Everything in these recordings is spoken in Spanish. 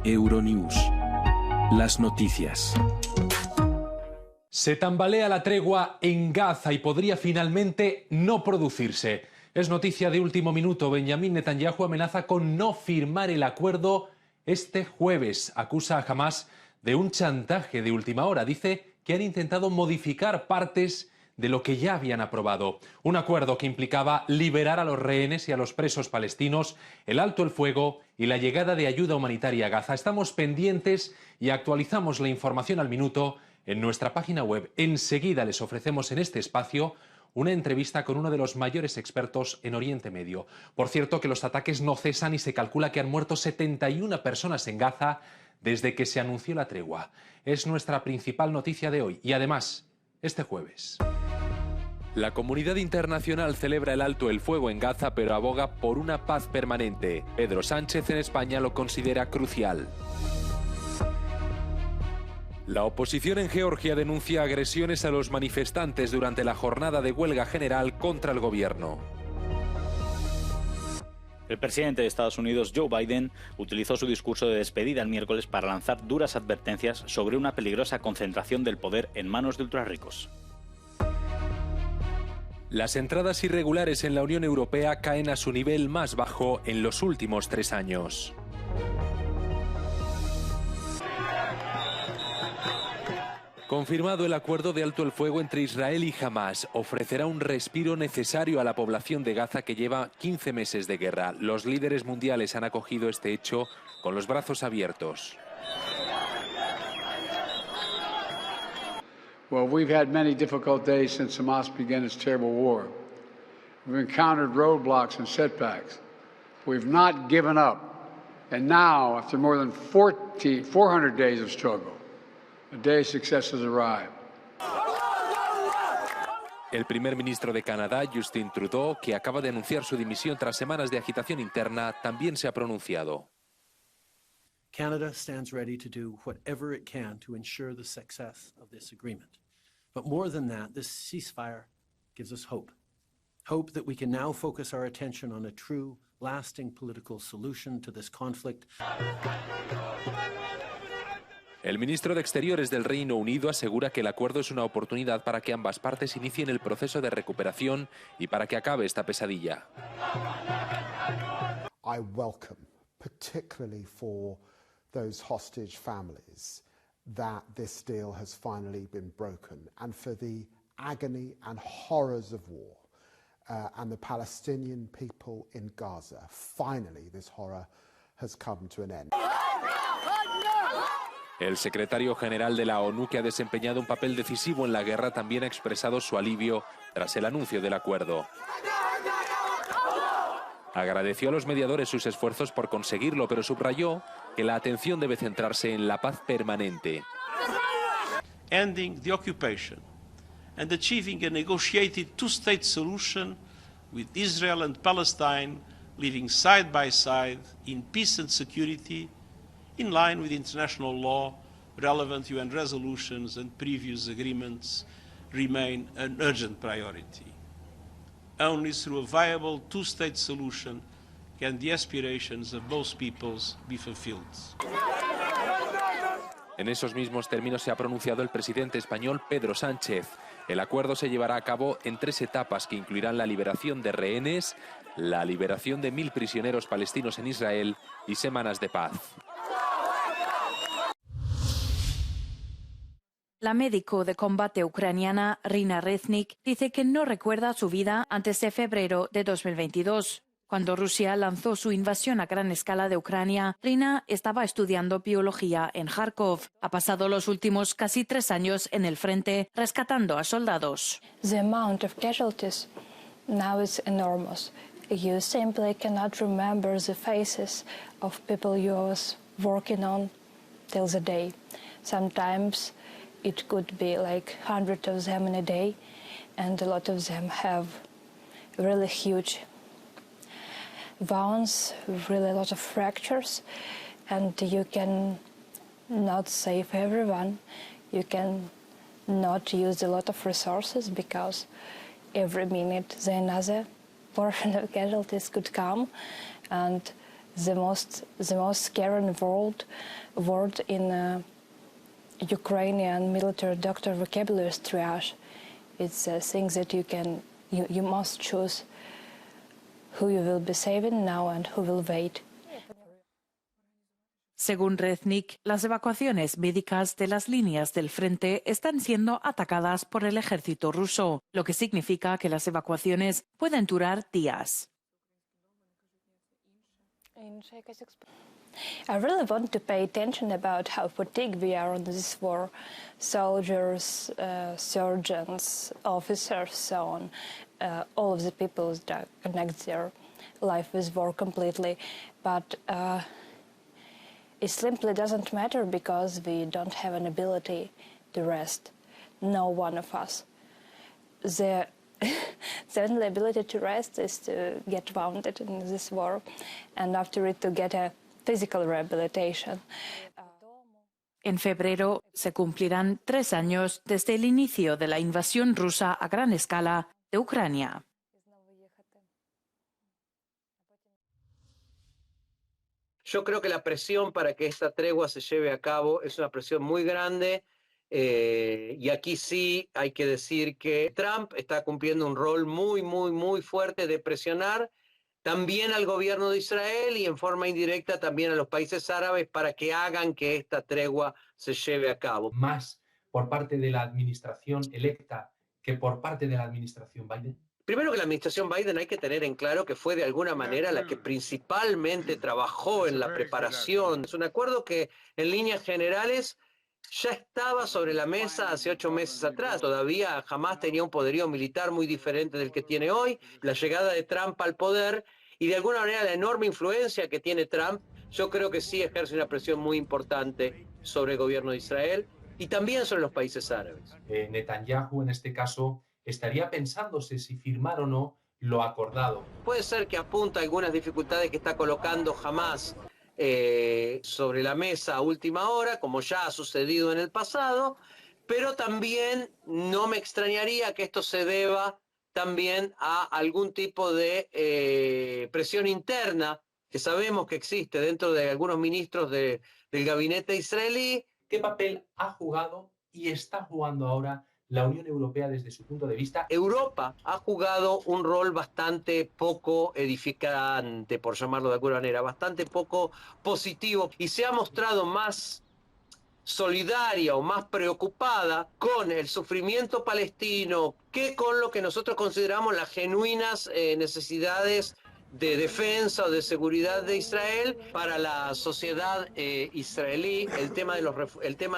Euronews. Las noticias. Se tambalea la tregua en Gaza y podría finalmente no producirse. Es noticia de último minuto. Benjamín Netanyahu amenaza con no firmar el acuerdo este jueves. Acusa a Hamás de un chantaje de última hora. Dice que han intentado modificar partes de lo que ya habían aprobado. Un acuerdo que implicaba liberar a los rehenes y a los presos palestinos, el alto el fuego y la llegada de ayuda humanitaria a Gaza. Estamos pendientes y actualizamos la información al minuto en nuestra página web. Enseguida les ofrecemos en este espacio una entrevista con uno de los mayores expertos en Oriente Medio. Por cierto, que los ataques no cesan y se calcula que han muerto 71 personas en Gaza desde que se anunció la tregua. Es nuestra principal noticia de hoy y además, este jueves. La comunidad internacional celebra el alto el fuego en Gaza, pero aboga por una paz permanente. Pedro Sánchez en España lo considera crucial. La oposición en Georgia denuncia agresiones a los manifestantes durante la jornada de huelga general contra el gobierno. El presidente de Estados Unidos, Joe Biden, utilizó su discurso de despedida el miércoles para lanzar duras advertencias sobre una peligrosa concentración del poder en manos de ultrarricos. Las entradas irregulares en la Unión Europea caen a su nivel más bajo en los últimos 3 años. Confirmado el acuerdo de alto el fuego entre Israel y Hamás, ofrecerá un respiro necesario a la población de Gaza que lleva 15 meses de guerra. Los líderes mundiales han acogido este hecho con los brazos abiertos. Well, we've had many difficult days since Hamas began its terrible war. We've encountered roadblocks and setbacks. We've not given up. And now, after more than 400 days of struggle, a day of success has arrived. El primer ministro de Canadá, Justin Trudeau, que acaba de anunciar su dimisión tras semanas de agitación interna, también se ha pronunciado. Canada stands ready to do whatever it can to ensure the success of this agreement. But more than that, this ceasefire gives us hope. Hope that we can now focus our attention on a true, lasting political solution to this conflict. El ministro de Exteriores del Reino Unido asegura que el acuerdo es una oportunidad para que ambas partes inicien el proceso de recuperación y para que acabe esta pesadilla. I welcome, particularly for those hostage families, that this deal has finally been broken, and for the agony and horrors of war and the Palestinian people in Gaza. Finally, this horror has come to an end. El secretario general de la ONU, que ha desempeñado un papel decisivo en la guerra, también ha expresado su alivio tras el anuncio del acuerdo. Agradeció a los mediadores sus esfuerzos por conseguirlo, pero subrayó que la atención debe centrarse en la paz permanente. Ending the occupation and achieving a negotiated two-state solution with Israel and Palestine living side by side in peace and security, in line with international law, relevant UN resolutions and previous agreements, remain an urgent priority. Only through a viable two-state solution can the aspirations of both peoples be fulfilled. En esos mismos términos se ha pronunciado el presidente español Pedro Sánchez. El acuerdo se llevará a cabo en 3 etapas que incluirán la liberación de rehenes, la liberación de 1000 prisioneros palestinos en Israel y semanas de paz. La médico de combate ucraniana Rina Reznik dice que no recuerda su vida antes de febrero de 2022. Cuando Rusia lanzó su invasión a gran escala de Ucrania, Rina estaba estudiando biología en Kharkov. Ha pasado los últimos casi 3 años en el frente rescatando a soldados. The amount of casualties now is enormous. You simply cannot remember the faces of people you was working on till the day. Sometimes it could be like 100 of them in a day, and a lot of them have really huge wounds, really a lot of fractures, and you can not save everyone. You can not use a lot of resources because every minute another portion of casualties could come, and the most scary word in Ukrainian military doctor vocabulary is triage. It's a thing that you must choose who you will be saving now and who will wait. Según Reznik, las evacuaciones médicas de las líneas del frente están siendo atacadas por el ejército ruso, lo que significa que las evacuaciones pueden durar días. I really want to pay attention about how fatigued we are on this war. Soldiers, surgeons, officers, so on. All of the people that connect their life with war completely. But it simply doesn't matter because we don't have an ability to rest. No one of us. The only ability to rest is to get wounded in this war, and after it to get a physical rehabilitation. En febrero se cumplirán 3 años desde el inicio de la invasión rusa a gran escala de Ucrania. Yo creo que la presión para que esta tregua se lleve a cabo es una presión muy grande. Y aquí sí hay que decir que Trump está cumpliendo un rol muy fuerte de presionar también al gobierno de Israel y en forma indirecta también a los países árabes para que hagan que esta tregua se lleve a cabo. Más por parte de la administración electa que por parte de la administración Biden. Primero que la administración Biden hay que tener en claro que fue de alguna manera la que principalmente trabajó en la preparación. Es un acuerdo que en líneas generales ya estaba sobre la mesa hace 8 meses atrás. Todavía Hamás tenía un poderío militar muy diferente del que tiene hoy. La llegada de Trump al poder y de alguna manera la enorme influencia que tiene Trump, yo creo que sí ejerce una presión muy importante sobre el gobierno de Israel y también sobre los países árabes. Netanyahu en este caso estaría pensándose si firmar o no lo acordado. Puede ser que apunta a algunas dificultades que está colocando Hamás sobre la mesa a última hora, como ya ha sucedido en el pasado, pero también no me extrañaría que esto se deba también a algún tipo de presión interna que sabemos que existe dentro de algunos ministros del gabinete israelí. ¿Qué papel ha jugado y está jugando ahora la Unión Europea desde su punto de vista? Europa ha jugado un rol bastante poco edificante, por llamarlo de alguna manera, bastante poco positivo y se ha mostrado más solidaria o más preocupada con el sufrimiento palestino que con lo que nosotros consideramos las genuinas necesidades de defensa o de seguridad de Israel para la sociedad israelí, el tema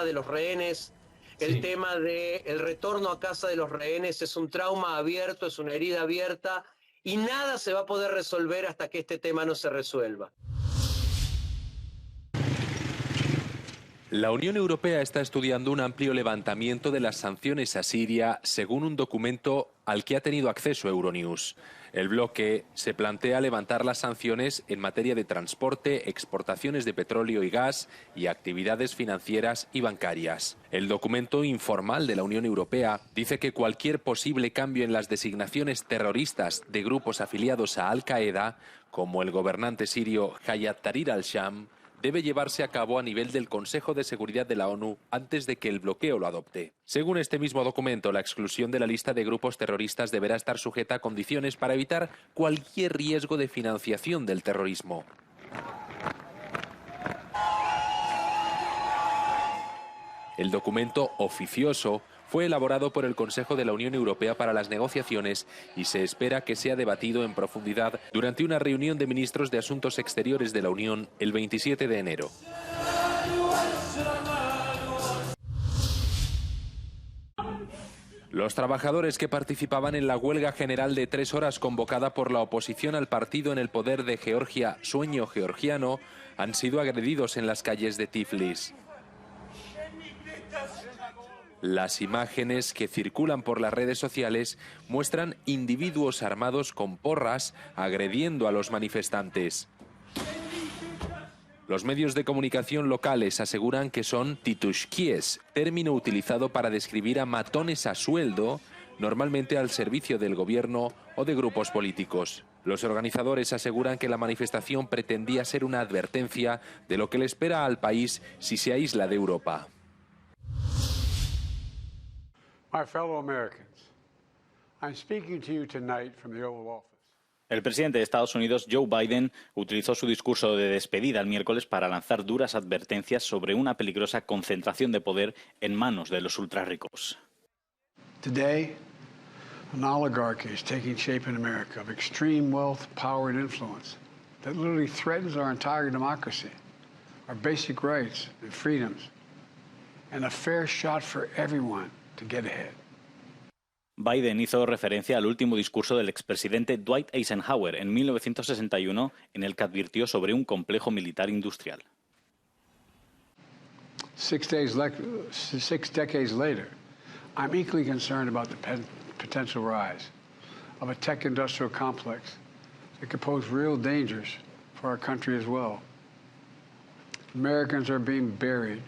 de los rehenes. El tema del retorno a casa de los rehenes es un trauma abierto, es una herida abierta y nada se va a poder resolver hasta que este tema no se resuelva. La Unión Europea está estudiando un amplio levantamiento de las sanciones a Siria, según un documento al que ha tenido acceso Euronews. El bloque se plantea levantar las sanciones en materia de transporte, exportaciones de petróleo y gas y actividades financieras y bancarias. El documento informal de la Unión Europea dice que cualquier posible cambio en las designaciones terroristas de grupos afiliados a Al-Qaeda, como el gobernante sirio Hayat Tahrir al-Sham, debe llevarse a cabo a nivel del Consejo de Seguridad de la ONU antes de que el bloqueo lo adopte. Según este mismo documento, la exclusión de la lista de grupos terroristas deberá estar sujeta a condiciones para evitar cualquier riesgo de financiación del terrorismo. El documento oficioso fue elaborado por el Consejo de la Unión Europea para las negociaciones y se espera que sea debatido en profundidad durante una reunión de ministros de Asuntos Exteriores de la Unión el 27 de enero. Los trabajadores que participaban en la huelga general de 3 horas convocada por la oposición al partido en el poder de Georgia, Sueño Georgiano, han sido agredidos en las calles de Tiflis. Las imágenes que circulan por las redes sociales muestran individuos armados con porras agrediendo a los manifestantes. Los medios de comunicación locales aseguran que son titushkies, término utilizado para describir a matones a sueldo, normalmente al servicio del gobierno o de grupos políticos. Los organizadores aseguran que la manifestación pretendía ser una advertencia de lo que le espera al país si se aísla de Europa. My fellow Americans, I'm speaking to you tonight from the Oval Office. El presidente de Estados Unidos, Joe Biden, utilizó su discurso de despedida el miércoles para lanzar duras advertencias sobre una peligrosa concentración de poder en manos de los ultrarricos. Today, an oligarchy is taking shape in America of extreme wealth, power, and influence that literally threatens our entire democracy, our basic rights and freedoms, and a fair shot for everyone to get ahead. Biden hizo referencia al último discurso del expresidente Dwight Eisenhower en 1961, en el que advirtió sobre un complejo militar industrial. 6 decades later, I'm equally concerned about the potential rise of a tech industrial complex that could pose real dangers for our country as well. Americans are being buried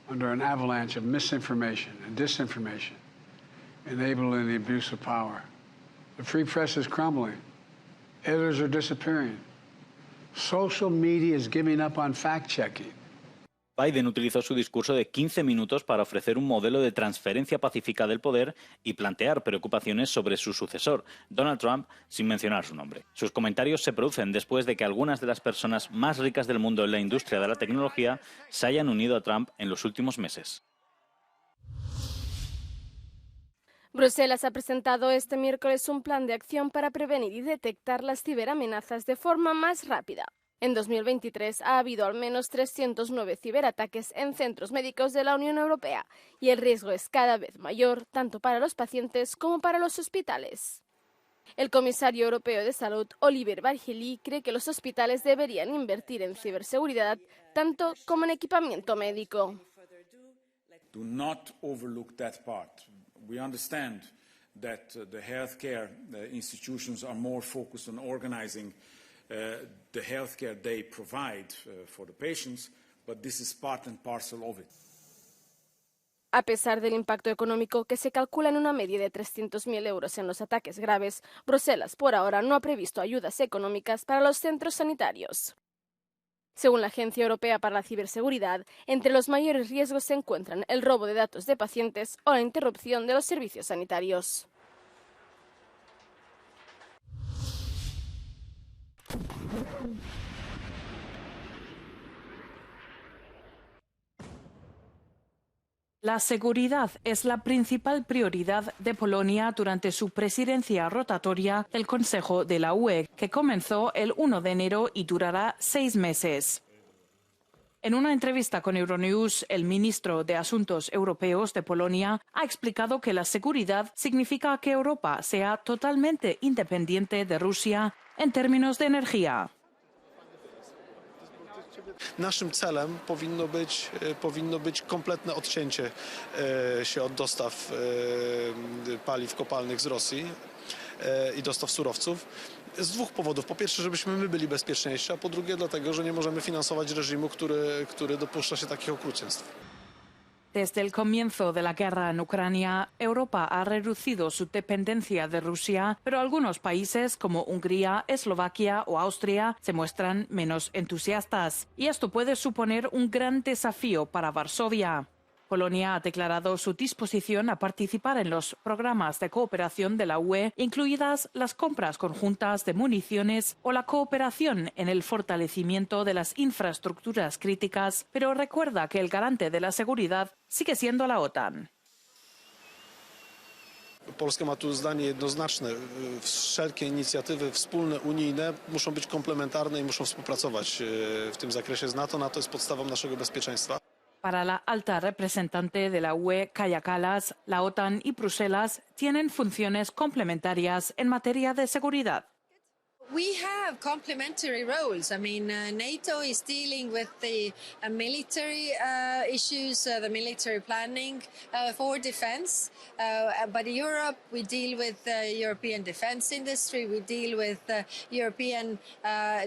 under an avalanche of misinformation and disinformation, enabling the abuse of power. The free press is crumbling. Editors are disappearing. Social media is giving up on fact-checking. Biden utilizó su discurso de 15 minutos para ofrecer un modelo de transferencia pacífica del poder y plantear preocupaciones sobre su sucesor, Donald Trump, sin mencionar su nombre. Sus comentarios se producen después de que algunas de las personas más ricas del mundo en la industria de la tecnología se hayan unido a Trump en los últimos meses. Bruselas ha presentado este miércoles un plan de acción para prevenir y detectar las ciberamenazas de forma más rápida. En 2023 ha habido al menos 309 ciberataques en centros médicos de la Unión Europea y el riesgo es cada vez mayor tanto para los pacientes como para los hospitales. El comisario europeo de salud, Oliver Varhelyi, cree que los hospitales deberían invertir en ciberseguridad tanto como en equipamiento médico. Do not overlook that part. We understand that the healthcare institutions are more focused on organizing the healthcare they provide for the patients, but this is part and parcel of it. A pesar del impacto económico que se calcula en una media de 300.000 euros en los ataques graves, Bruselas por ahora no ha previsto ayudas económicas para los centros sanitarios. Según la Agencia Europea para la Ciberseguridad, entre los mayores riesgos se encuentran el robo de datos de pacientes o la interrupción de los servicios sanitarios. La seguridad es la principal prioridad de Polonia durante su presidencia rotatoria del Consejo de la UE, que comenzó el 1 de enero y durará 6 meses. En una entrevista con Euronews, el ministro de Asuntos Europeos de Polonia ha explicado que la seguridad significa que Europa sea totalmente independiente de Rusia en términos de energía. Naszym celem powinno być kompletne odcięcie się od dostaw paliw kopalnych z Rosji i dostaw surowców. Z dwóch powodów. Po pierwsze, żebyśmy my byli bezpieczniejsi, a po drugie dlatego, że nie możemy finansować reżimu, który dopuszcza się takich okrucieństw. Desde el comienzo de la guerra en Ucrania, Europa ha reducido su dependencia de Rusia, pero algunos países como Hungría, Eslovaquia o Austria se muestran menos entusiastas. Y esto puede suponer un gran desafío para Varsovia. Polonia ha declarado su disposición a participar en los programas de cooperación de la UE, incluidas las compras conjuntas de municiones o la cooperación en el fortalecimiento de las infraestructuras críticas, pero recuerda que el garante de la seguridad sigue siendo la OTAN. Polska ma tu zdanie jednoznaczne. Wszelkie inicjatywy wspólne unijne muszą być komplementarne i muszą współpracować w tym zakresie z NATO. NATO jest podstawą naszego bezpieczeństwa. Para la alta representante de la UE, Kaja Kallas, la OTAN y Bruselas tienen funciones complementarias en materia de seguridad. We have complementary roles. I mean, NATO is dealing with the military issues, the military planning for defense. But in Europe, we deal with the European defense industry. We deal with European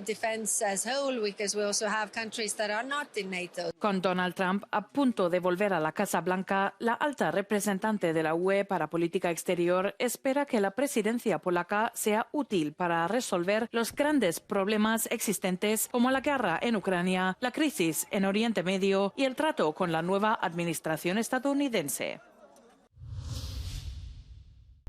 defense as whole, because we also have countries that are not in NATO. Con Donald Trump a punto de volver a la Casa Blanca, la alta representante de la UE para política exterior espera que la presidencia polaca sea útil para resolver resolver los grandes problemas existentes como la guerra en Ucrania, la crisis en Oriente Medio y el trato con la nueva administración estadounidense.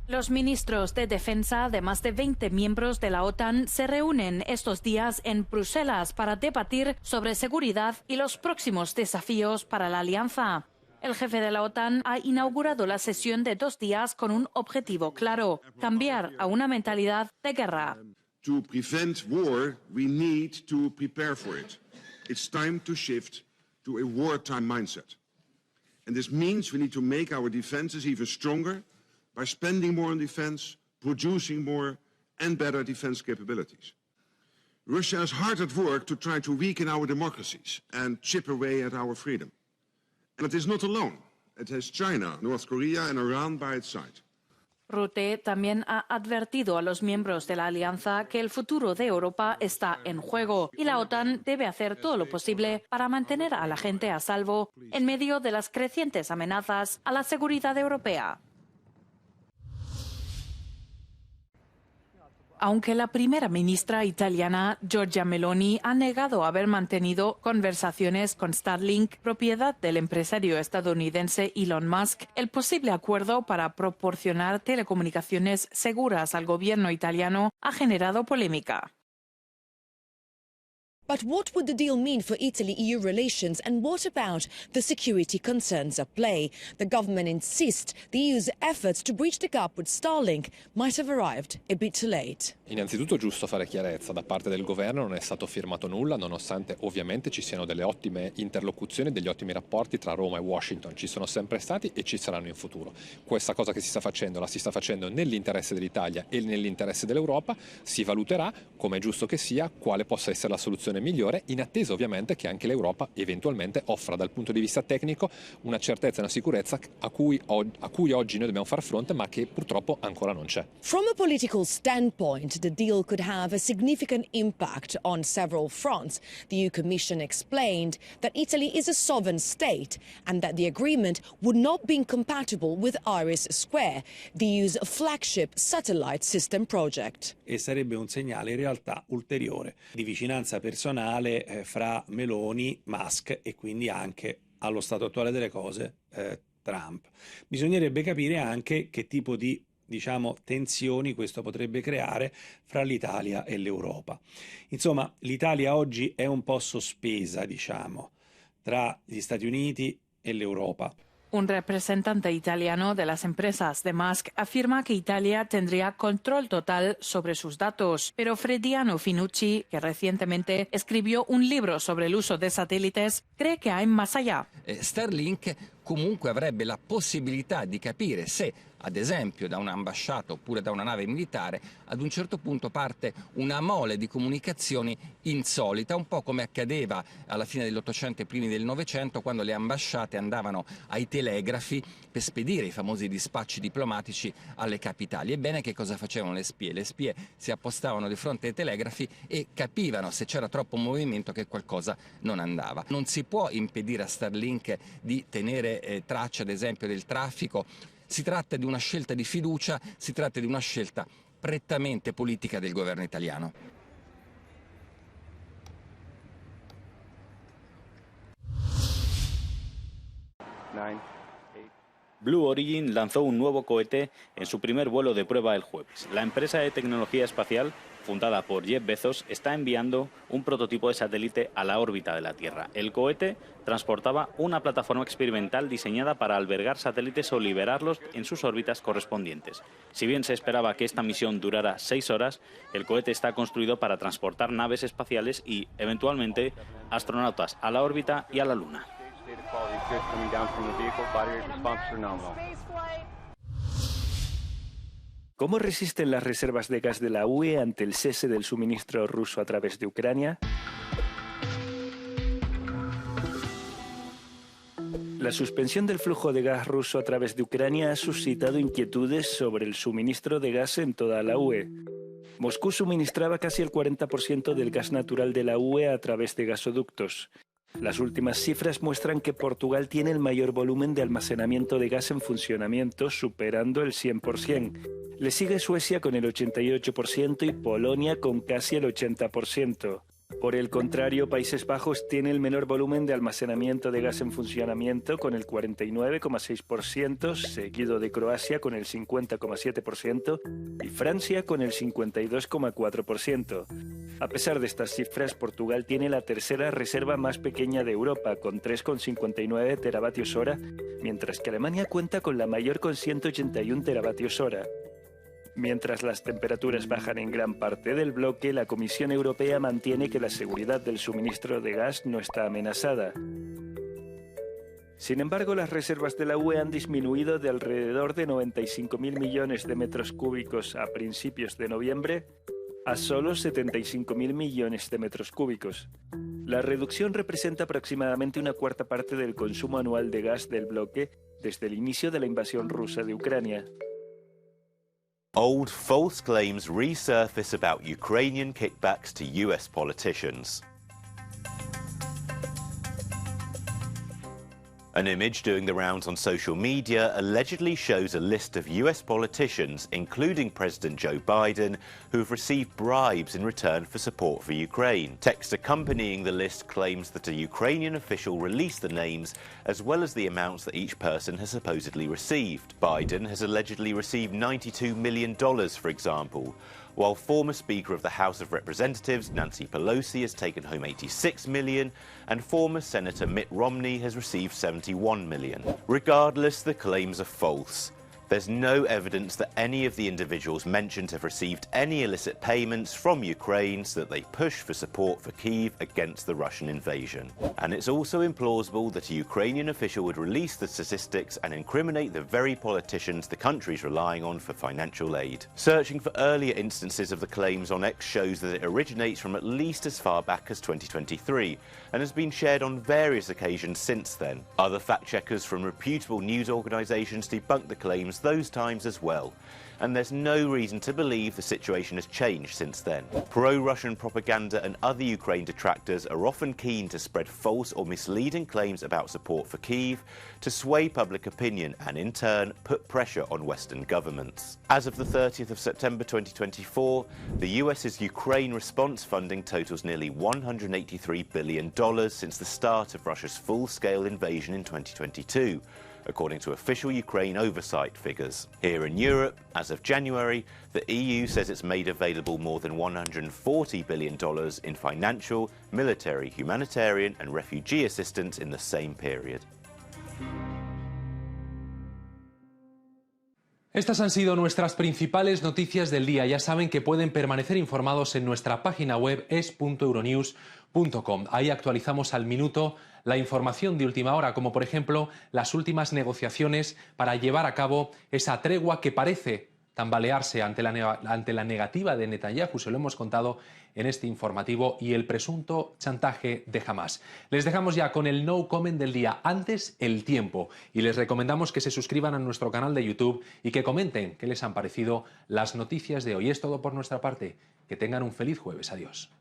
Los ministros de defensa de más de 20 miembros de la OTAN se reúnen estos días en Bruselas para debatir sobre seguridad y los próximos desafíos para la alianza. El jefe de la OTAN ha inaugurado la sesión de 2 días con un objetivo claro: cambiar a una mentalidad de guerra. To prevent war, we need to prepare for it. It's time to shift to a wartime mindset. And this means we need to make our defenses even stronger by spending more on defense, producing more and better defense capabilities. Russia is hard at work to try to weaken our democracies and chip away at our freedom. And it is not alone. It has China, North Korea and Iran by its side. Rutte también ha advertido a los miembros de la alianza que el futuro de Europa está en juego y la OTAN debe hacer todo lo posible para mantener a la gente a salvo en medio de las crecientes amenazas a la seguridad europea. Aunque la primera ministra italiana, Giorgia Meloni, ha negado haber mantenido conversaciones con Starlink, propiedad del empresario estadounidense Elon Musk, el posible acuerdo para proporcionar telecomunicaciones seguras al gobierno italiano ha generado polémica. But what would the deal mean for Italy-EU relations, and what about the security concerns at play? The government insists the EU's efforts to bridge the gap with Starlink might have arrived a bit too late. Innanzitutto è giusto fare chiarezza, da parte del governo non è stato firmato nulla, nonostante ovviamente ci siano delle ottime interlocuzioni, degli ottimi rapporti tra Roma e Washington, ci sono sempre stati e ci saranno in futuro. Questa cosa che si sta facendo la si sta facendo nell'interesse dell'Italia e nell'interesse dell'Europa, si valuterà, come è giusto che sia, quale possa essere la soluzione migliore, in attesa ovviamente che anche l'Europa eventualmente offra dal punto di vista tecnico una certezza e una sicurezza a cui oggi noi dobbiamo far fronte, ma che purtroppo ancora non c'è. From a political standpoint, the deal could have a significant impact on several fronts. The EU Commission explained that Italy is a sovereign state and that the agreement would not be incompatible with IRIS², the EU's flagship satellite system project. E sarebbe un segnale in realtà ulteriore di vicinanza personale fra Meloni, Musk e quindi anche, allo stato attuale delle cose, Trump. Bisognerebbe capire anche che tipo di, tensioni questo potrebbe creare fra l'Italia e l'Europa. Insomma, l'Italia oggi è un po' sospesa, tra gli Stati Uniti e l'Europa. Un representante italiano de las empresas de Musk afirma que Italia tendría control total sobre sus datos, pero Frediano Finucci, que recientemente escribió un libro sobre el uso de satélites, cree que hay más allá. Starlink comunque avrebbe la possibilità di capire se, ad esempio, da un'ambasciata oppure da una nave militare, ad un certo punto parte una mole di comunicazioni insolita, un po' come accadeva alla fine dell'Ottocento e primi del Novecento, quando le ambasciate andavano ai telegrafi per spedire i famosi dispacci diplomatici alle capitali. Ebbene, che cosa facevano le spie? Le spie si appostavano di fronte ai telegrafi e capivano, se c'era troppo movimento, che qualcosa non andava. Non si può impedire a Starlink di tenere traccia, ad esempio, del traffico. Si tratta di una scelta di fiducia, si tratta di una scelta prettamente politica del governo italiano. Blue Origin lanzó un nuevo cohete en su primer vuelo de prueba el jueves. La empresa de tecnología espacial, fundada por Jeff Bezos, está enviando un prototipo de satélite a la órbita de la Tierra. El cohete transportaba una plataforma experimental diseñada para albergar satélites o liberarlos en sus órbitas correspondientes. Si bien se esperaba que esta misión durara 6 horas, el cohete está construido para transportar naves espaciales y, eventualmente, astronautas a la órbita y a la Luna. ¿Cómo resisten las reservas de gas de la UE ante el cese del suministro ruso a través de Ucrania? La suspensión del flujo de gas ruso a través de Ucrania ha suscitado inquietudes sobre el suministro de gas en toda la UE. Moscú suministraba casi el 40% del gas natural de la UE a través de gasoductos. Las últimas cifras muestran que Portugal tiene el mayor volumen de almacenamiento de gas en funcionamiento, superando el 100%. Le sigue Suecia con el 88% y Polonia con casi el 80%. Por el contrario, Países Bajos tiene el menor volumen de almacenamiento de gas en funcionamiento con el 49,6%, seguido de Croacia con el 50,7% y Francia con el 52,4%. A pesar de estas cifras, Portugal tiene la tercera reserva más pequeña de Europa, con 3,59 teravatios hora, mientras que Alemania cuenta con la mayor con 181 teravatios hora. Mientras las temperaturas bajan en gran parte del bloque, la Comisión Europea mantiene que la seguridad del suministro de gas no está amenazada. Sin embargo, las reservas de la UE han disminuido de alrededor de 95.000 millones de metros cúbicos a principios de noviembre a solo 75.000 millones de metros cúbicos. La reducción representa aproximadamente una cuarta parte del consumo anual de gas del bloque desde el inicio de la invasión rusa de Ucrania. Old false claims resurface about Ukrainian kickbacks to US politicians. An image doing the rounds on social media allegedly shows a list of US politicians, including President Joe Biden, who have received bribes in return for support for Ukraine. Text accompanying the list claims that a Ukrainian official released the names as well as the amounts that each person has supposedly received. Biden has allegedly received $92 million, for example, while former Speaker of the House of Representatives Nancy Pelosi has taken home $86 million and former Senator Mitt Romney has received $71 million. Regardless, the claims are false. There's no evidence that any of the individuals mentioned have received any illicit payments from Ukraine so that they push for support for Kyiv against the Russian invasion. And it's also implausible that a Ukrainian official would release the statistics and incriminate the very politicians the country's relying on for financial aid. Searching for earlier instances of the claims on X shows that it originates from at least as far back as 2023 and has been shared on various occasions since then. Other fact-checkers from reputable news organisations debunk the claims those times as well, and there's no reason to believe the situation has changed since then. Pro-Russian propaganda and other Ukraine detractors are often keen to spread false or misleading claims about support for Kyiv to sway public opinion and in turn put pressure on Western governments. As of the 30th of September 2024, the US's Ukraine response funding totals nearly $183 billion since the start of Russia's full-scale invasion in 2022. According to official Ukraine oversight figures. Here in Europe, as of January, the EU says it's made available more than $140 billion in financial, military, humanitarian and refugee assistance in the same period. Estas han sido nuestras principales noticias del día. Ya saben que pueden permanecer informados en nuestra página web es.euronews.com. Ahí actualizamos al minuto la información de última hora, como por ejemplo las últimas negociaciones para llevar a cabo esa tregua que parece tambalearse ante la negativa de Netanyahu, se lo hemos contado en este informativo, y el presunto chantaje de Hamás. Les dejamos ya con el no comment del día, antes el tiempo, y les recomendamos que se suscriban a nuestro canal de YouTube y que comenten qué les han parecido las noticias de hoy. Es todo por nuestra parte. Que tengan un feliz jueves. Adiós.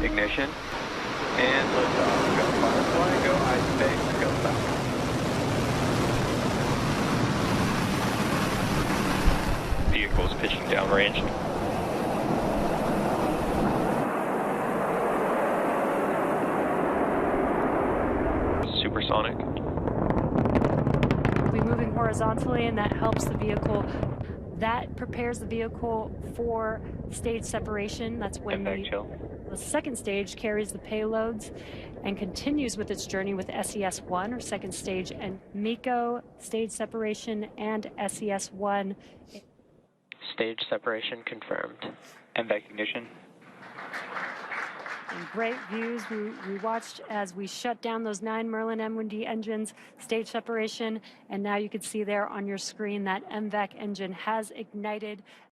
Ignition and liftoff. Go Firefly, go iSpace, go Falcon. Vehicles pitching downrange. helps the vehicle. That prepares the vehicle for stage separation. That's when the second stage carries the payloads and continues with its journey with SES-1, or second stage, and MECO, stage separation, and SES-1. Stage separation confirmed. MVAC ignition. And great views. We watched as we shut down those 9 Merlin M1D engines, stage separation, and now you can see there on your screen that MVAC engine has ignited.